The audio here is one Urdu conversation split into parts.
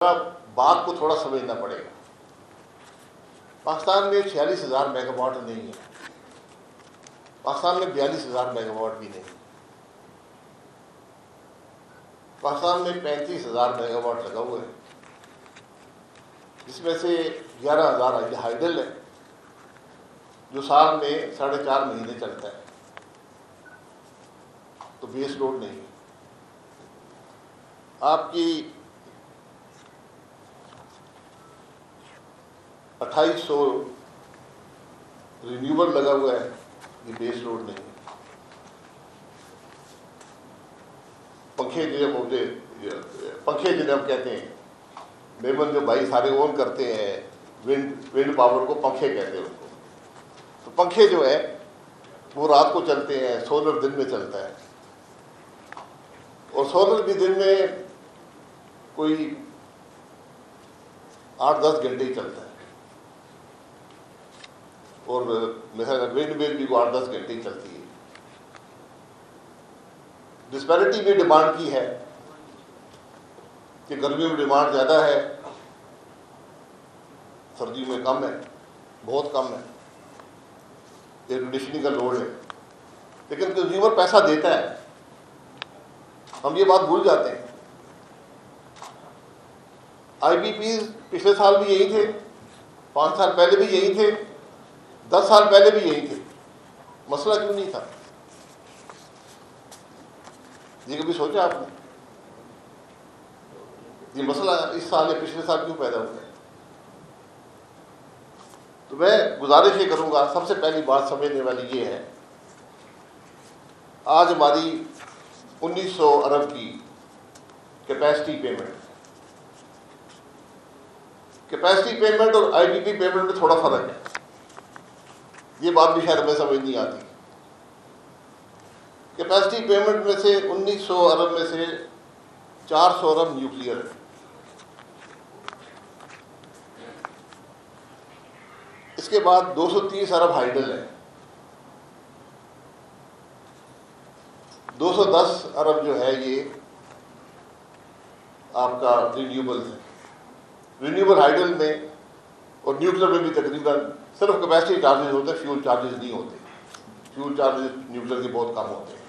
بات کو تھوڑا سمجھنا پڑے گا. پاکستان میں 46,000 میگا واٹ نہیں ہے. پاکستان میں 42,000 میگا واٹ بھی نہیں. پاکستان میں 35,000 میگا واٹ لگا ہوا ہے، جس میں سے 11,000 ہائیڈل ہے جو سال میں 4.5 مہینے چلتا ہے، تو بیس لوڈ نہیں ہے. آپ کی 2800 رینیوبل لگا ہوا ہے، یہ بیس لوڈ نہیں ہے. پنکھے جنہیں ہم کہتے ہیں، میمن جو بھائی سارے اون کرتے ہیں ونڈ پاور کو، پنکھے کہتے ہیں ان کو. تو پنکھے جو ہے وہ رات کو چلتے ہیں، سولر دن میں چلتا ہے، اور سولر بھی دن میں کوئی 8-10 گھنٹے ہی چلتا ہے، اور مثلا ونڈ مل بھی 8-10 گھنٹے ہی چلتی ہے. ڈسپیرٹی بھی ڈیمانڈ کی ہے کہ گرمیوں میں ڈیمانڈ زیادہ ہے، سردیوں میں کم ہے، بہت کم ہے. ایئر کنڈیشننگ کا لوڈ ہے، لیکن کنزیومر پیسہ دیتا ہے. ہم یہ بات بھول جاتے ہیں. آئی بی پیز پچھلے سال بھی یہی تھے، 5 سال پہلے بھی یہی تھے، 10 سال پہلے بھی یہی تھے. مسئلہ کیوں نہیں تھا؟ یہ کبھی سوچا آپ نے؟ یہ مسئلہ اس سال یا پچھلے سال کیوں پیدا ہوا ہے؟ تو میں گزارش یہ کروں گا، سب سے پہلی بات سمجھنے والی یہ ہے، آج ہماری 1900 ارب کی کیپیسٹی پیمنٹ اور آئی بی پی پیمنٹ میں تھوڑا فرق ہے. یہ بات بھی شاید ہمیں سمجھ نہیں آتی. کیپیسٹی پیمنٹ میں سے 1900 ارب میں سے 400 ارب نیوکلیئر ہے. اس کے بعد 230 ارب ہائیڈل ہے. 210 ارب جو ہے یہ آپ کا رینیوبل ہے. رینیوبل ہائیڈل میں اور نیوکلیر میں بھی تقریباً صرف کیپیسٹی چارجز ہوتے ہیں، فیول چارجز نہیں ہوتے. فیول چارجز نیوکلیر کے بہت کم ہوتے ہیں،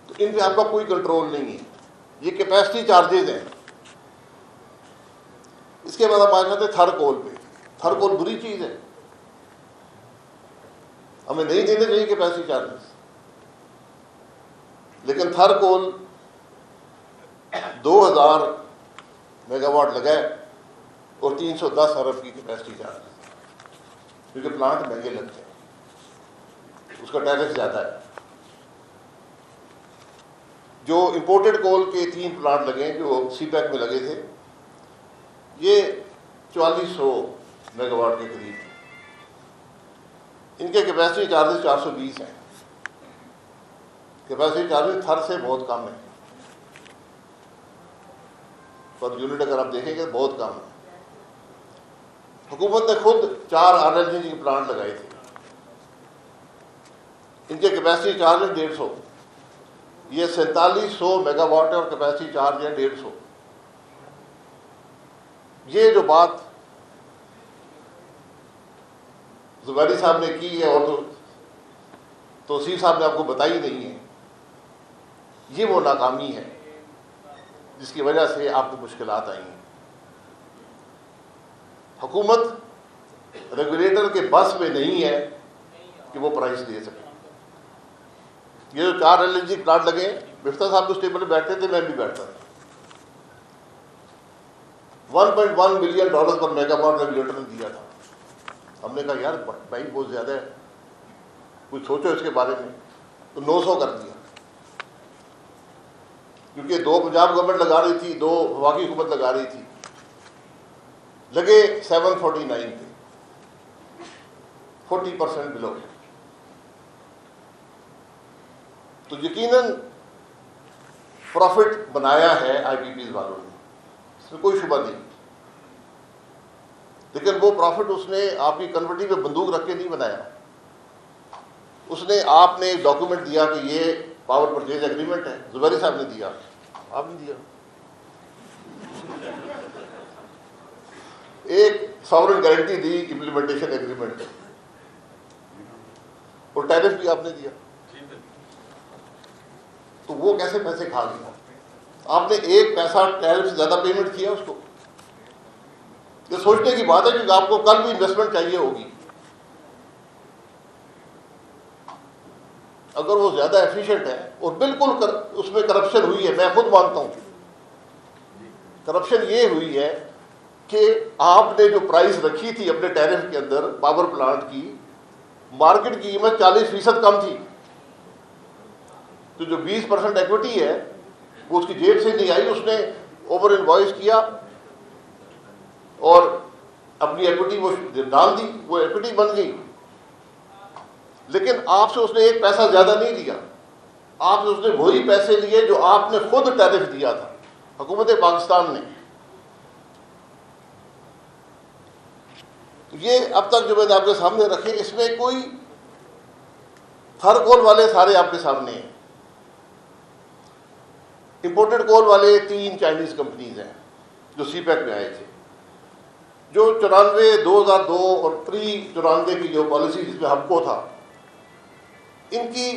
تو ان پہ آپ کا کوئی کنٹرول نہیں ہے. یہ کیپیسٹی چارجز ہیں. اس کے بعد ہم آ جاتے ہیں تھر کول پہ. تھر کول بری چیز ہے، ہمیں نہیں دینے چاہیے کیپیسٹی چارجز، لیکن تھر کول 2000 میگا واٹ لگائے اور 310 ارب کی کیپیسٹی چارج، کیونکہ پلانٹ مہنگے لگتے ہیں، اس کا ٹیرس زیادہ ہے. جو امپورٹڈ کول کے 3 پلانٹ لگے جو سی پیک میں لگے تھے، یہ 4400 میگا واٹ کے قریب ہیں. ان کے کیپیسٹی چارجز 420 ہیں. کیپیسٹی چارجز تھر سے بہت کم ہے، پر یونٹ اگر آپ دیکھیں گے بہت کم ہے. حکومت نے خود 4 RLNG کے پلانٹ لگائے تھے، ان کے کیپیسٹی چارج ہے 150. یہ 4700 میگا واٹ ہے اور کیپیسٹی چارج ہے 150. یہ جو بات زبیری صاحب نے کی ہے اور توصیف صاحب نے آپ کو بتائی نہیں ہے، یہ وہ ناکامی ہے جس کی وجہ سے آپ کو مشکلات آئی ہیں. حکومت ریگولیٹر کے بس میں نہیں ہے کہ وہ پرائز دے سکے. یہ جو 4 LNG پلانٹ لگے، مفتاح صاحب تو اس ٹیبل پہ بیٹھتے تھے، میں بھی بیٹھتا تھا. $1.1 billion per mega what regulator نے دیا تھا. ہم نے کہا یار بھائی بہت زیادہ ہے، کچھ سوچو اس کے بارے میں. تو 900 کر دیا، کیونکہ 2 پنجاب گورنمنٹ لگا رہی تھی، 2 وفاقی حکومت لگا رہی تھی. لگے 749 پہ، 40% بلو. تو یقیناً پروفٹ بنایا ہے آئی بی پیز والوں نے، اس میں کوئی شبہ نہیں. لیکن وہ پروفٹ اس نے آپ کی کنورٹی پہ بندوق رکھ کے نہیں بنایا. اس نے آپ نے ایک ڈاکومنٹ دیا کہ یہ پاور پرچیز ایگریمنٹ ہے، زبیری صاحب نے دیا، آپ نے دیا. ایک sovereign guarantee the implementation agreement اور ٹیرف بھی آپ نے دیا. تو وہ کیسے پیسے کھا گیا؟ آپ نے ایک پیسہ ٹیرف سے زیادہ پیمنٹ کیا اس کو. یہ سوچنے کی بات ہے کیونکہ آپ کو کل بھی انویسٹمنٹ چاہیے ہوگی. اگر وہ زیادہ ایفیشینٹ ہے اور بالکل اس میں کرپشن ہوئی ہے، میں خود مانتا ہوں کرپشن یہ ہوئی ہے کہ آپ نے جو پرائز رکھی تھی اپنے ٹیرف کے اندر پاور پلانٹ کی، مارکیٹ کی قیمت 40% کم تھی. تو جو 20% ایکوٹی ہے وہ اس کی جیب سے نہیں آئی، اس نے اوور انوائس کیا اور اپنی ایکوٹی وہ ڈال دی، وہ ایکوٹی بن گئی. لیکن آپ سے اس نے ایک پیسہ زیادہ نہیں لیا، آپ سے اس نے وہی پیسے لیے جو آپ نے خود ٹیرف دیا تھا حکومت پاکستان نے. یہ اب تک جو میں نے آپ کے سامنے رکھے، اس میں کوئی تھر کول والے سارے آپ کے سامنے ہیں. امپورٹڈ کول والے 3 چائنیز کمپنیز ہیں جو سی پیک میں آئے تھے، جو 94 2002 اور 94 کی جو پالیسی جس میں ہم کو تھا، ان کی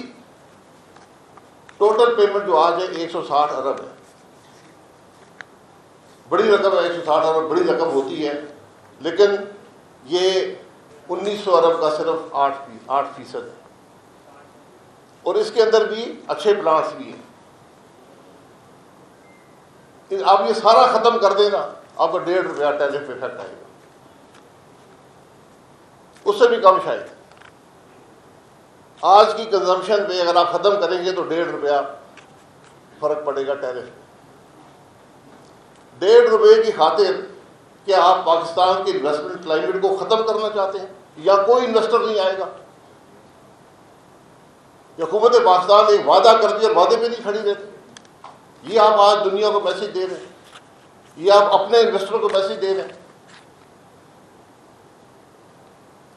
ٹوٹل پیمنٹ جو آج ہے 160 ارب ہے. بڑی رقم ہے، 160 ارب بڑی رقم ہوتی ہے، لیکن یہ 1900 ارب کا صرف 8% ہے. اور اس کے اندر بھی اچھے پلانٹس بھی ہیں. آپ یہ سارا ختم کر دیں نا، آپ کو 1.5 روپیہ ٹیرف افیکٹ آئے گا، اس سے بھی کم شاید. آج کی کنزمپشن پہ اگر آپ ختم کریں گے تو 1.5 روپیہ فرق پڑے گا ٹیرف. 1.5 روپے کی خاطر کیا آپ پاکستان کے انویسٹمنٹ کلائمیٹ کو ختم کرنا چاہتے ہیں؟ یا کوئی انویسٹر نہیں آئے گا؟ حکومت پاکستان ایک وعدہ کرتی اور وعدے پہ نہیں کھڑی رہتی. یہ آپ آج دنیا کو میسج دے رہے ہیں، یہ آپ اپنے انویسٹروں کو میسج دے رہے ہیں.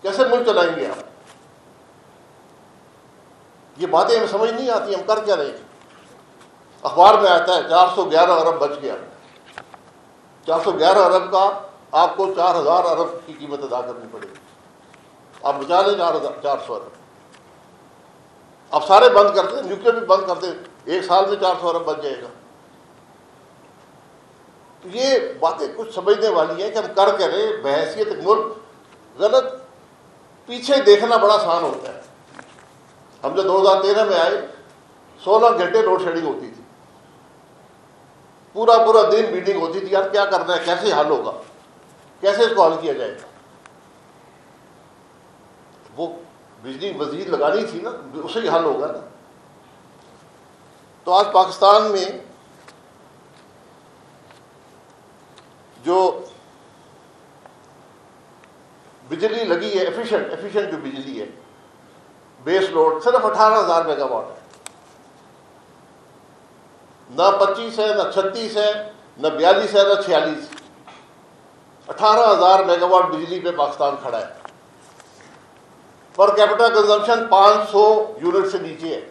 کیسے ملک چلائیں گے آپ؟ یہ باتیں ہمیں سمجھ نہیں آتی، ہم کر کیا رہے ہیں. اخبار میں آتا ہے 411 ارب بچ گیا. 411 ارب کا آپ کو 4000 ارب کی قیمت ادا کرنی پڑے گی. آپ بچا لیں 400 ارب. آپ سارے بند کرتے، نیوکلیر بھی بند کرتے، 1 سال میں 400 ارب بچ جائے گا. تو یہ باتیں کچھ سمجھنے والی ہیں کہ ہم کر کے رہے بحیثیت ملک. غلط پیچھے دیکھنا بڑا آسان ہوتا ہے. ہم جو 2013 میں آئے 16 گھنٹے لوڈ شیڈنگ ہوتی تھی، پورا دن میٹنگ ہوتی تھی، یار کیا کرنا ہے، کیسے حل ہوگا، کیسے اس کو حل کیا جائے گا. وہ بجلی مزید لگانی تھی نا، اسے ہی حل ہوگا نا. تو آج پاکستان میں جو بجلی لگی ہے، ایفیشینٹ جو بجلی ہے، بیس لوڈ صرف 18,000 میگا واٹ ہے. نہ 25 ہے، نہ 36 ہے، نہ 42 ہے، نہ 46. 18,000 میگا واٹ بجلی پہ پاکستان کھڑا ہے. پر کیپٹل کنزمپشن 500 یونٹ سے نیچے ہے.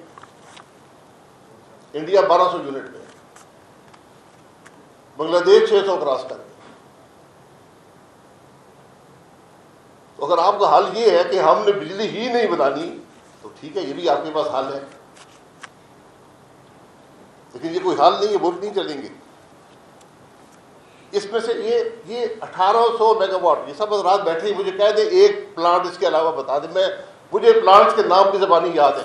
انڈیا 1200 یونٹ پہ، بنگلہ دیش 600 کراس کر. تو اگر آپ کا حل یہ ہے کہ ہم نے بجلی ہی نہیں بنانی تو ٹھیک ہے، یہ بھی آپ کے پاس حل ہے، لیکن یہ کوئی حل نہیں ہے، ووٹ نہیں چلیں گے. اس میں سے یہ 1800 میگا واٹ، یہ سب رات بیٹھے مجھے کہہ دیں ایک پلانٹ اس کے علاوہ بتا دیں. مجھے پلانٹس کے نام کی زبانی یاد ہے.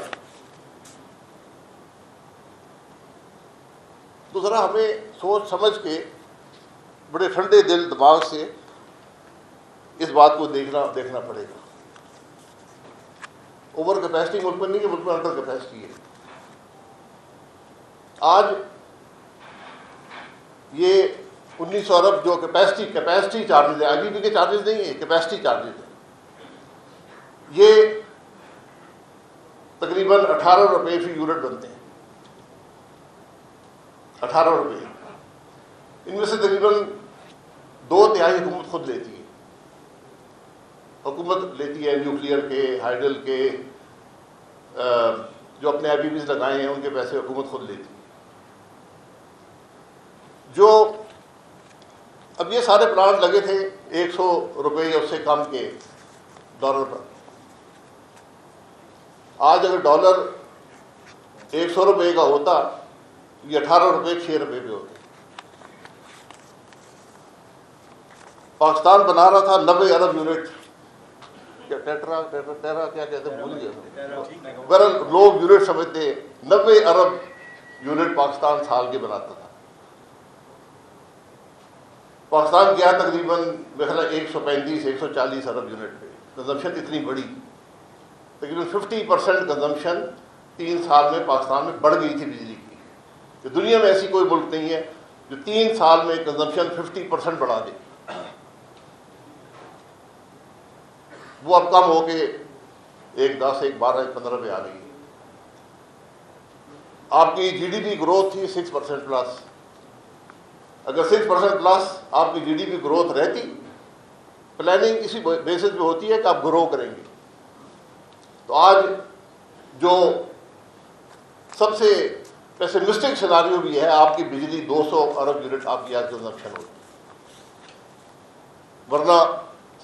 تو ذرا ہمیں سوچ سمجھ کے بڑے ٹھنڈے دل دماغ سے اس بات کو دیکھنا پڑے گا. اوور کیپیسٹی ملک میں نہیں ہے، ملک میں انڈر کیپیسٹی ہے. آج یہ 1900 ارب جو کیپیسٹی چارجز ہے، آئی بی پی کے چارجز نہیں ہیں، کیپیسٹی چارجز ہیں، یہ تقریباً 18 روپے فی یونٹ بنتے ہیں. 18 روپے. ان میں سے تقریباً 2/3 حکومت خود لیتی ہے. حکومت لیتی ہے نیوکلیئر کے، ہائیڈل کے، جو اپنے آئی بی پیز لگائے ہیں ان کے پیسے حکومت خود لیتی ہے. اب یہ سارے پلانٹ لگے تھے 100 روپے یا اس سے کم کے ڈالر پر. آج اگر ڈالر 100 روپے کا ہوتا یہ 18 روپے 6 روپے پہ ہوتے. پاکستان بنا رہا تھا 90 ارب یونٹ، ٹیٹرا کیا کہتے ہیں بھول گئے، بہرحال لوگ یونٹ سمجھتے ہیں، 90 ارب یونٹ پاکستان سال کے بناتا تھا. پاکستان گیا تقریباً میرا خیال 135-140 ارب یونٹ پہ. کنزمپشن اتنی بڑی، تقریباً 50% کنزمپشن 3 سال میں پاکستان میں بڑھ گئی تھی بجلی کی. کہ دنیا میں ایسی کوئی ملک نہیں ہے جو 3 سال میں کنزمپشن 50% بڑھا دے. وہ اب کم ہو کے 1.10 1.12 1.15 پہ آ گئی. آپ کی جی ڈی پی گروتھ تھی 6% پلس. اگر 6% پلس آپ کی جی ڈی پی گروتھ رہتی، پلاننگ اسی بیسس پہ ہوتی ہے کہ آپ گرو کریں گے. تو آج جو سب سے پیسمسٹک سیناریو بھی ہے، آپ کی بجلی 200 ارب یونٹ آپ کی آج کنزمپشن ہوتی، ورنہ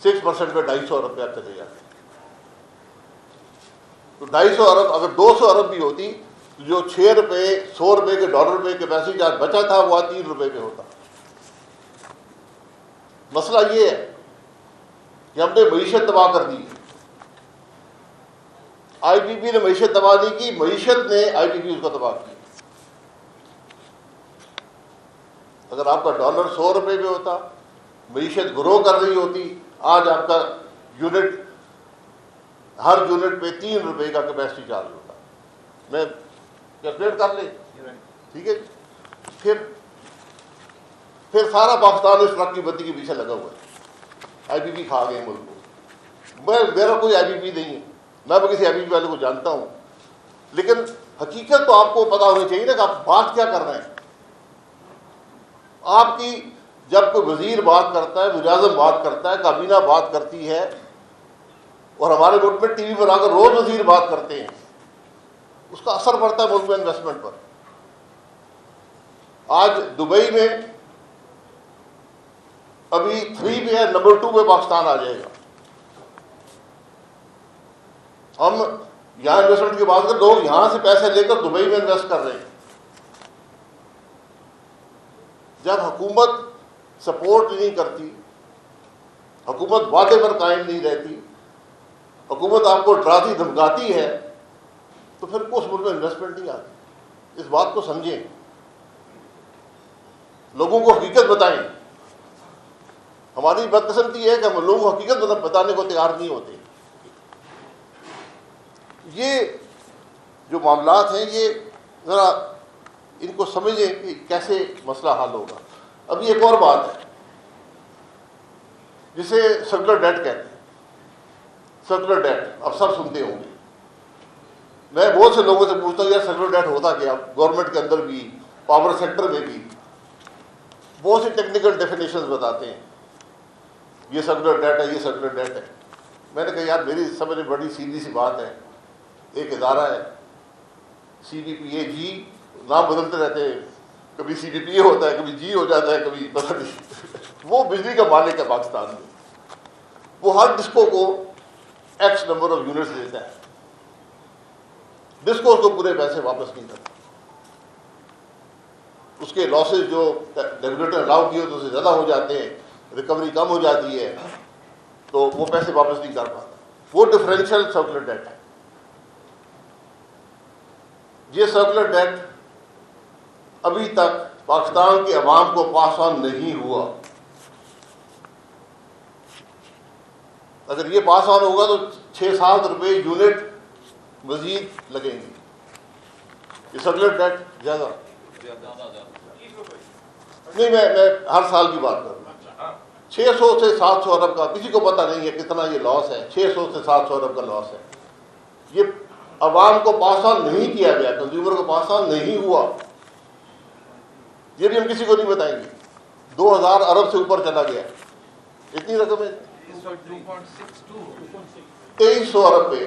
6% پہ 250 ارب پہ آپ چلے جاتے. تو 250 ارب اگر 200 ارب بھی ہوتی، جو 6 روپے 100 روپے کے ڈالر پہ کیپیسٹی چارج بچا تھا وہ 3 روپے پہ ہوتا. مسئلہ یہ ہے کہ ہم نے معیشت تباہ کر دی. آئی پی پی نے معیشت تباہ نہیں کی، معیشت نے آئی پی پی اس کو تباہ کی. اگر آپ کا ڈالر 100 روپے پہ ہوتا، معیشت گرو کر رہی ہوتی، آج آپ کا یونٹ ہر یونٹ پہ 3 روپے کا کیپیسٹی چارج ہوتا. میں کیلکولیٹ کر لیں، ٹھیک ہے. پھر سارا پاکستان اس ٹرک کی بتی کے پیچھے لگا ہوا ہے. آئی پی پی کھا گئے ملک کو. میرا کوئی آئی پی پی نہیں ہے، میں کسی آئی پی پی والے کو جانتا ہوں، لیکن حقیقت تو آپ کو پتا ہونی چاہیے نا کہ آپ بات کیا کر رہے ہیں. آپ کی جب کوئی وزیر بات کرتا ہے، وزیر اعظم بات کرتا ہے، کابینہ بات کرتی ہے، اور ہمارے ملک میں ٹی وی پر آ کر روز وزیر بات کرتے ہیں، اس کا اثر پڑتا ہے ملک میں انویسٹمنٹ پر. آج دبئی میں ابھی 3 پہ ہے، نمبر 2 پہ پاکستان آ جائے گا. ہم یہاں انویسٹمنٹ کی بات کریں، لوگ یہاں سے پیسے لے کر دبئی میں انویسٹ کر رہے ہیں. جب حکومت سپورٹ نہیں کرتی، حکومت وعدے پر قائم نہیں رہتی، حکومت آپ کو ڈراتی دھمکاتی ہے، تو پھر اس ملک میں انویسٹمنٹ نہیں آتی. اس بات کو سمجھیں، لوگوں کو حقیقت بتائیں. ہماری بدقسمتی یہ ہے کہ ہم لوگوں کو حقیقت بتانے کو تیار نہیں ہوتے. یہ جو معاملات ہیں یہ ذرا ان کو سمجھیں کہ کیسے مسئلہ حل ہوگا. ابھی ایک اور بات ہے جسے سرکولر ڈیٹ کہتے ہیں. سرکولر ڈیٹ آپ سب سنتے ہوں گے. میں بہت سے لوگوں سے پوچھتا ہوں یار سرکولر ڈیٹ ہوتا کیا؟ گورنمنٹ کے اندر بھی، پاور سیکٹر میں بھی بہت سی ٹیکنیکل ڈیفینیشنز بتاتے ہیں. یہ سرکولر ڈیٹ ہے، یہ سرکولر ڈیٹ ہے. میں نے کہا یار میری سمجھ میں بڑی سیدھی سی بات ہے. ایک ادارہ ہے سی ڈی پی اے جی، نام بدلتے رہتے ہیں، کبھی سی ڈی پی اے ہوتا ہے، کبھی جی ہو جاتا ہے، کبھی پتہ نہیں. وہ بجلی کا مالک ہے پاکستان میں. وہ ہر ڈسکو کو ایکس نمبر آف یونٹس دیتا ہے. ڈسکو اس کو پورے پیسے واپس نہیں کرتا. اس کے لاسز جو ریگولیٹر الاؤ کیے تو سے زیادہ ہو جاتے ہیں، ریکوری کم ہو جاتی ہے، تو وہ پیسے واپس نہیں کر پاتا. وہ ڈفرینشیل سرکولر ڈیٹ ہے. یہ سرکولر ڈیٹ ابھی تک پاکستان کے عوام کو پاس آن نہیں ہوا. اگر یہ پاس آن ہوگا تو 6-7 روپے یونٹ مزید لگیں گے. یہ سرکولر ڈیٹ زیادہ نہیں، میں ہر سال کی بات کر رہا ہوں. 600 سے 700 ارب کا کسی کو پتہ نہیں ہے کتنا یہ لاس ہے. 600 سے 700 ارب کا لاس ہے. یہ عوام کو پاس آن نہیں کیا گیا، کنزیومر کو پاس آن نہیں ہوا. یہ بھی ہم کسی کو نہیں بتائیں گے. 2000 ارب سے اوپر چلا گیا. اتنی رقم ہے 2300 ارب پہ،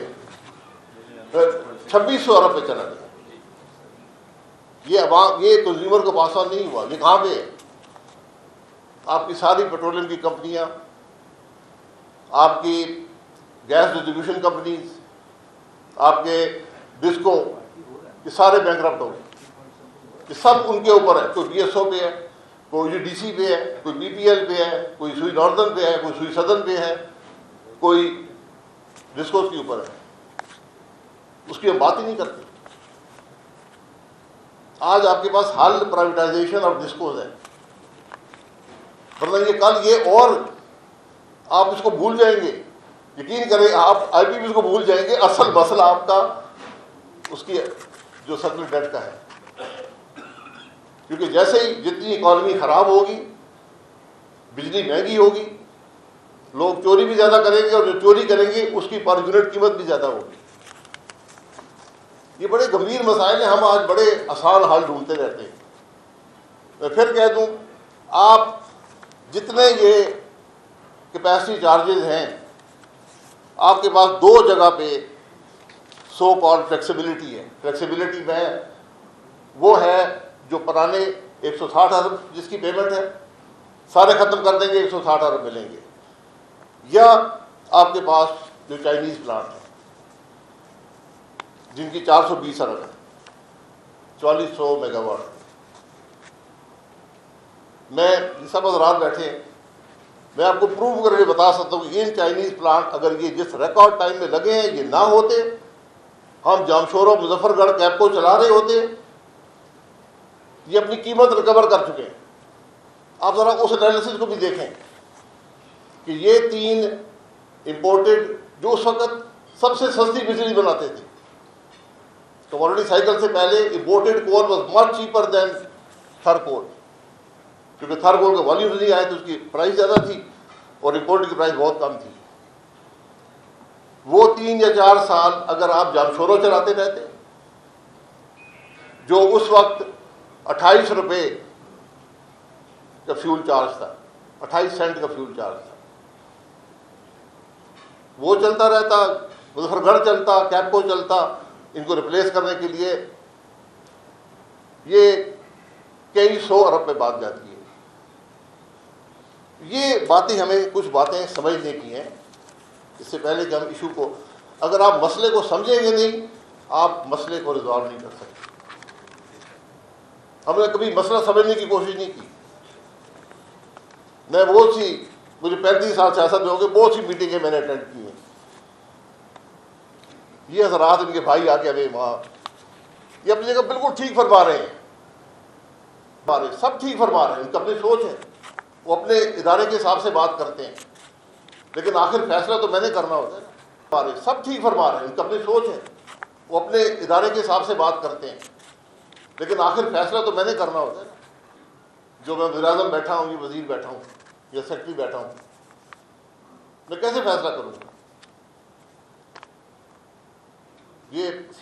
2600 ارب پہ چلا گیا. یہ کنزیومر کو پاس آن نہیں ہوا. یہ کہاں پہ ہے؟ آپ کی ساری پیٹرولیم کی کمپنیاں، آپ کی گیس ڈسٹریبیوشن کمپنیز، آپ کے ڈسکو، یہ سارے بینکرپٹ ہو گئے. یہ سب ان کے اوپر ہے. کوئی بی ایس او پہ ہے، کوئی ڈی سی پہ ہے، کوئی بی پی ایل پہ ہے، کوئی سوئی ناردرن پہ ہے، کوئی سوئی سدرن پہ ہے، کوئی ڈسکوز کے اوپر ہے. اس کی ہم بات ہی نہیں کرتے. آج آپ کے پاس حل پرائیویٹائزیشن اور ڈسکوز ہے، ورنہ یہ کل یہ اور آپ اس کو بھول جائیں گے. یقین کریں آپ آئی پی پی کو بھول جائیں گے. اصل مسئلہ آپ کا اس کی جو سرکل ڈیٹ کا ہے. کیونکہ جیسے ہی جتنی اکانومی خراب ہوگی، بجلی مہنگی ہوگی، لوگ چوری بھی زیادہ کریں گے، اور جو چوری کریں گے اس کی پر یونٹ قیمت بھی زیادہ ہوگی. یہ بڑے گمبھیر مسائل ہیں. ہم آج بڑے آسان حل ڈھونڈتے رہتے ہیں. میں پھر کہہ دوں، آپ جتنے یہ کیپیسٹی چارجز ہیں، آپ کے پاس دو جگہ پہ سو کال فلیکسیبلٹی ہے. فلیکسیبلٹی میں وہ ہے جو پرانے 160 ارب جس کی پیمنٹ ہے سارے ختم کر دیں گے، 160 ارب ملیں گے. یا آپ کے پاس جو چائنیز پلانٹ ہیں جن کی 420 ارب ہے، 4400 میگا واٹ. میں سب حضرات بیٹھے ہیں، میں آپ کو پروو کر کے بتا سکتا ہوں کہ ان چائنیز پلانٹ اگر یہ جس ریکارڈ ٹائم میں لگے ہیں یہ نہ ہوتے، ہم جامشورو مظفر گڑھ کیپ کو چلا رہے ہوتے. یہ اپنی قیمت ریکور کر چکے ہیں. آپ ذرا اس انالیسس کو بھی دیکھیں کہ یہ تین امپورٹڈ جو اس وقت سب سے سستی بجلی بناتے تھے. کموڈٹی سائیکل سے پہلے imported coal was much cheaper than Thar coal, کیونکہ تھر کول کے والیومز نہیں آئے تو اس کی پرائس زیادہ تھی اور امپورٹ کی پرائس بہت کم تھی. وہ 3 یا 4 سال اگر آپ جامشورو چلاتے رہتے جو اس وقت 28 روپے کا فیول چارج تھا، 28 سینٹ کا فیول چارج تھا، وہ چلتا رہتا، مظفر گڑھ چلتا، کیپکو چلتا. ان کو ریپلیس کرنے کے لیے یہ کئی 100 ارب پہ بات جاتی ہے. یہ باتیں ہمیں کچھ باتیں سمجھنے کی ہیں. اس سے پہلے کہ ہم ایشو کو، اگر آپ مسئلے کو سمجھیں گے نہیں، آپ مسئلے کو ریزالو نہیں کر سکتے. ہم نے کبھی مسئلہ سمجھنے کی کوشش نہیں کی. میں بہت سی، مجھے 35 سال سیاست میں ہو گئے، بہت سی میٹنگیں میں نے اٹینڈ کی ہیں. یہ حضرات ان کے بھائی آ کے ہمیں وہاں، یہ اپنی جگہ بالکل ٹھیک فرما رہے ہیں، سب ٹھیک فرما رہے ہیں، ان کی اپنی سوچ ہے، وہ اپنے ادارے کے حساب سے بات کرتے ہیں، لیکن آخر فیصلہ تو میں نے کرنا ہوتا ہے نا. سب ٹھیک فرما رہے ہیں، ان کی اپنی سوچ ہے، وہ اپنے ادارے کے حساب سے بات کرتے ہیں، لیکن آخر فیصلہ تو میں نے کرنا ہوتا ہے نا. جو میں وزیر اعظم بیٹھا ہوں، یہ وزیر بیٹھا ہوں یا سیکرٹری بیٹھا ہوں، میں کیسے فیصلہ کروں گا؟ یہ